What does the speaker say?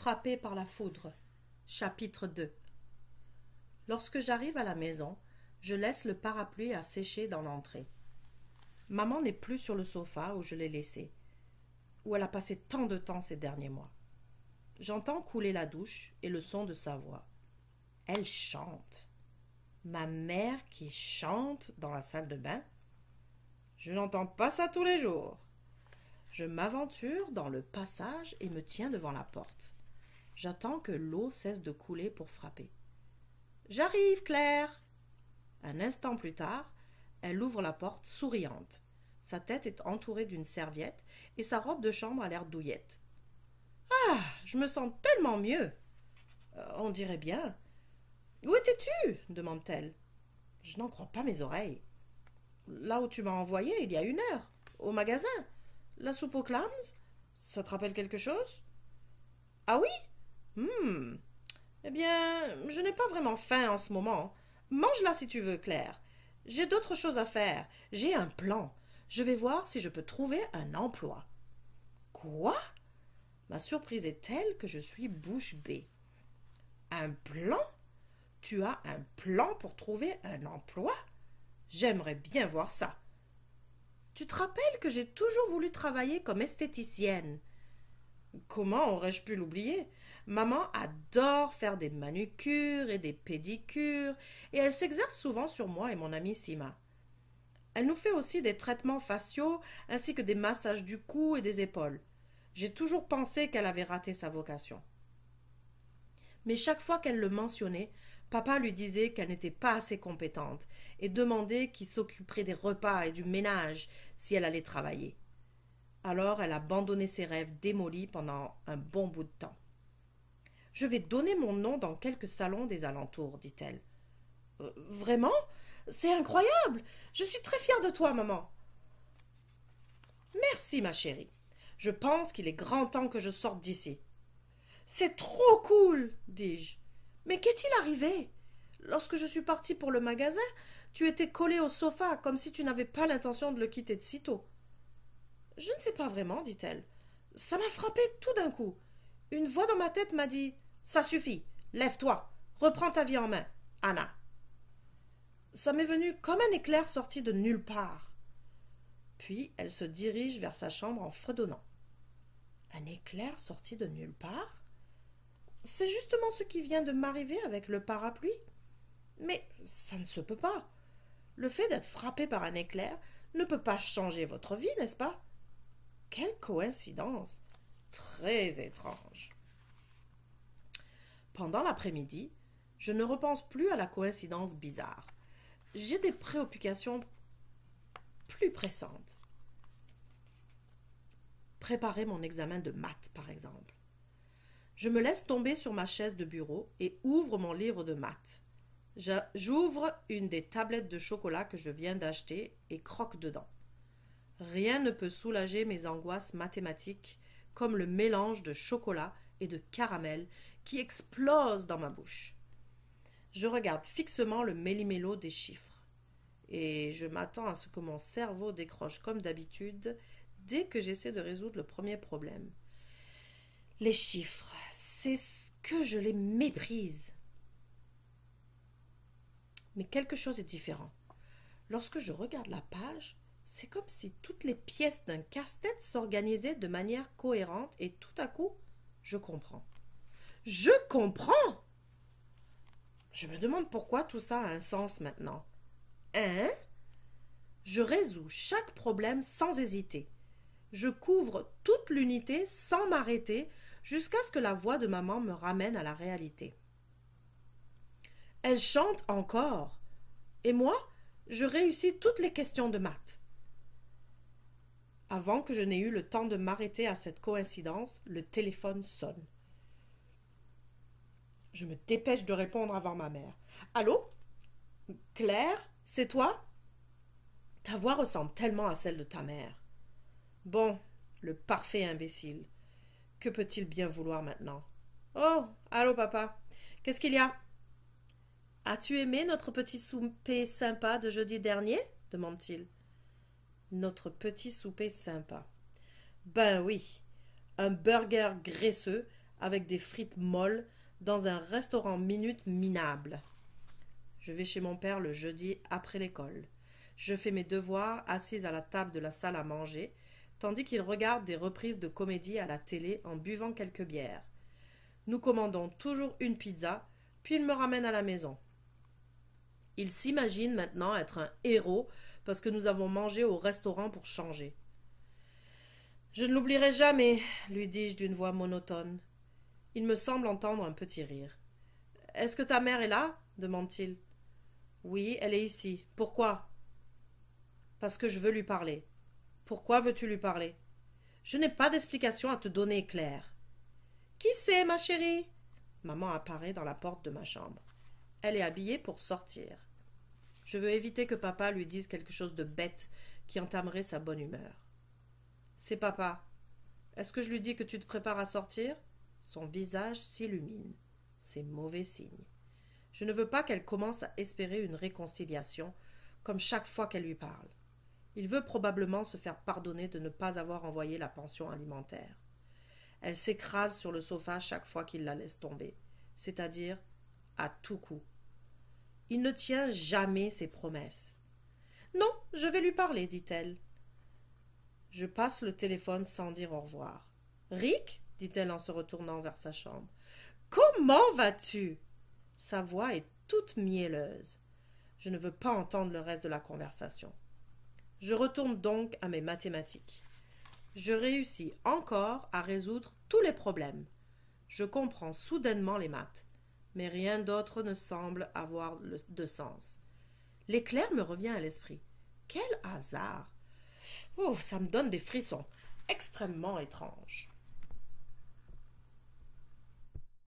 Frappé par la foudre. Chapitre 2. Lorsque j'arrive à la maison, je laisse le parapluie à sécher dans l'entrée. Maman n'est plus sur le sofa où je l'ai laissé, où elle a passé tant de temps ces derniers mois. J'entends couler la douche et le son de sa voix. Elle chante. Ma mère qui chante dans la salle de bain? Je n'entends pas ça tous les jours. Je m'aventure dans le passage et me tiens devant la porte. J'attends que l'eau cesse de couler pour frapper. « J'arrive, Claire !» Un instant plus tard, elle ouvre la porte souriante. Sa tête est entourée d'une serviette et sa robe de chambre a l'air douillette. « Ah, je me sens tellement mieux !»« On dirait bien. »« Où étais-tu » demande-t-elle. Je n'en crois pas mes oreilles. « Là où tu m'as envoyé il y a 1 heure, au magasin. La soupe aux clams, ça te rappelle quelque chose ?»« Ah oui ? Eh bien, je n'ai pas vraiment faim en ce moment. Mange-la si tu veux, Claire. J'ai d'autres choses à faire. J'ai un plan. Je vais voir si je peux trouver un emploi. » Quoi? Ma surprise est telle que je suis bouche bée. Un plan? Tu as un plan pour trouver un emploi? J'aimerais bien voir ça. Tu te rappelles que j'ai toujours voulu travailler comme esthéticienne? Comment aurais-je pu l'oublier? Maman adore faire des manucures et des pédicures et elle s'exerce souvent sur moi et mon amie Sima. Elle nous fait aussi des traitements faciaux ainsi que des massages du cou et des épaules. J'ai toujours pensé qu'elle avait raté sa vocation. Mais chaque fois qu'elle le mentionnait, papa lui disait qu'elle n'était pas assez compétente et demandait qui s'occuperait des repas et du ménage si elle allait travailler. Alors elle a abandonné ses rêves démolis pendant un bon bout de temps. « Je vais donner mon nom dans quelques salons des alentours, dit-elle. Vraiment? C'est incroyable! Je suis très fière de toi, maman. » Merci, ma chérie. Je pense qu'il est grand temps que je sorte d'ici. C'est trop cool, dis-je. Mais qu'est-il arrivé? Lorsque je suis partie pour le magasin, tu étais collée au sofa comme si tu n'avais pas l'intention de le quitter de sitôt. Je ne sais pas vraiment, dit-elle. Ça m'a frappée tout d'un coup. Une voix dans ma tête m'a dit « Ça suffit, lève-toi, reprends ta vie en main, Anna. » Ça m'est venu comme un éclair sorti de nulle part. Puis elle se dirige vers sa chambre en fredonnant. Un éclair sorti de nulle part? C'est justement ce qui vient de m'arriver avec le parapluie. Mais ça ne se peut pas. Le fait d'être frappé par un éclair ne peut pas changer votre vie, n'est-ce pas? Quelle coïncidence! Très étrange. Pendant l'après-midi, je ne repense plus à la coïncidence bizarre. J'ai des préoccupations plus pressantes. Préparer mon examen de maths, par exemple. Je me laisse tomber sur ma chaise de bureau et ouvre mon livre de maths. J'ouvre une des tablettes de chocolat que je viens d'acheter et croque dedans. Rien ne peut soulager mes angoisses mathématiques comme le mélange de chocolat et de caramel qui explose dans ma bouche. Je regarde fixement le méli-mélo des chiffres et je m'attends à ce que mon cerveau décroche comme d'habitude dès que j'essaie de résoudre le premier problème. Les chiffres, c'est ce que je les méprise. Mais quelque chose est différent. Lorsque je regarde la page, c'est comme si toutes les pièces d'un casse-tête s'organisaient de manière cohérente et tout à coup, je comprends. Je comprends! Je me demande pourquoi tout ça a un sens maintenant. Hein? Je résous chaque problème sans hésiter. Je couvre toute l'unité sans m'arrêter jusqu'à ce que la voix de maman me ramène à la réalité. Elle chante encore. Et moi, je réussis toutes les questions de maths. Avant que je n'ai eu le temps de m'arrêter à cette coïncidence, le téléphone sonne. Je me dépêche de répondre avant ma mère. « Allô? Claire, c'est toi? Ta voix ressemble tellement à celle de ta mère. » Bon, le parfait imbécile. Que peut-il bien vouloir maintenant? « Oh, allô papa, qu'est-ce qu'il y a? »« As-tu aimé notre petit souper sympa de jeudi dernier ?» demande-t-il. Notre petit souper sympa. Ben oui, un burger graisseux avec des frites molles dans un restaurant minute minable. Je vais chez mon père le jeudi après l'école. Je fais mes devoirs assise à la table de la salle à manger, tandis qu'il regarde des reprises de comédie à la télé en buvant quelques bières. Nous commandons toujours une pizza, puis il me ramène à la maison. Il s'imagine maintenant être un héros parce que nous avons mangé au restaurant pour changer. Je ne l'oublierai jamais, lui dis-je d'une voix monotone. Il me semble entendre un petit rire. Est-ce que ta mère est là demande-t-il. Oui, elle est ici. Pourquoi? Parce que je veux lui parler. Pourquoi veux-tu lui parler? Je n'ai pas d'explication à te donner, Claire. Qui c'est, ma chérie? Maman apparaît dans la porte de ma chambre. Elle est habillée pour sortir. Je veux éviter que papa lui dise quelque chose de bête qui entamerait sa bonne humeur. C'est papa. Est-ce que je lui dis que tu te prépares à sortir? Son visage s'illumine. C'est mauvais signe. Je ne veux pas qu'elle commence à espérer une réconciliation, comme chaque fois qu'elle lui parle. Il veut probablement se faire pardonner de ne pas avoir envoyé la pension alimentaire. Elle s'écrase sur le sofa chaque fois qu'il la laisse tomber, c'est-à-dire à tout coup. Il ne tient jamais ses promesses. Non, je vais lui parler, dit-elle. Je passe le téléphone sans dire au revoir. Rick, dit-elle en se retournant vers sa chambre. Comment vas-tu? Sa voix est toute mielleuse. Je ne veux pas entendre le reste de la conversation. Je retourne donc à mes mathématiques. Je réussis encore à résoudre tous les problèmes. Je comprends soudainement les maths, mais rien d'autre ne semble avoir de sens. L'éclair me revient à l'esprit. Quel hasard! Oh, ça me donne des frissons extrêmement étranges.